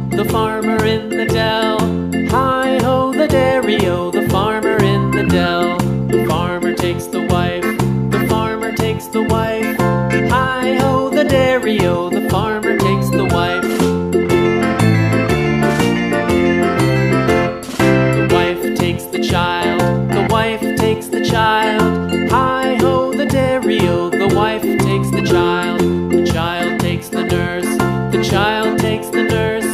The farmer in the dell. Hi-ho, the dairy-o, the farmer in the dell. The farmer takes the wife, the farmer takes the wife. Hi-ho, the dairy-o, the farmer takes the wife. The wife takes the child, the wife takes the child. Hi-ho, the dairy-o, the wife takes the child. The child takes the nurse, the child takes the nurse.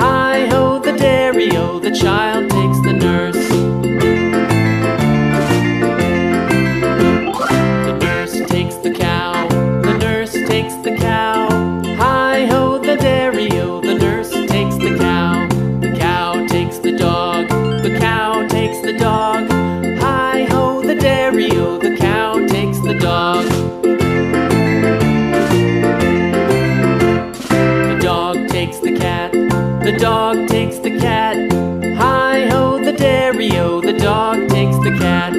Hi-ho, the dairy-o, the child takes the nurse. The nurse takes the cow, the nurse takes the cow. Hi-ho, the dairy-o, the nurse takes the cow. The cow takes the dog, the cow takes the dog. Hi-ho, the dairy-o, the cow takes the dog. The dog takes the cat, the dog takes the cat. Hi-ho, the dairy-o, the dog takes the cat.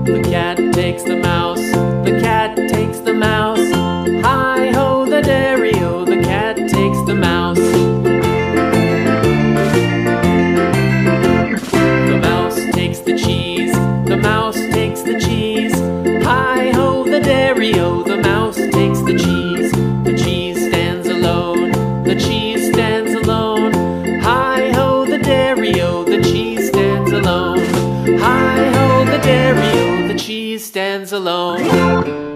The cat takes the mouse, the cat takes the mouse. Hi-ho, the dairy-o, the cat takes the mouse. The mouse takes the cheese, the mouse takes the cheese. Hi-ho, the dairy-o, the mouse takes the cheese. The cheese stands alone, the cheese stands alone. Hi-ho, the dairy-o, the cheese stands alone. Hi-ho, the dairy-o, the cheese stands alone.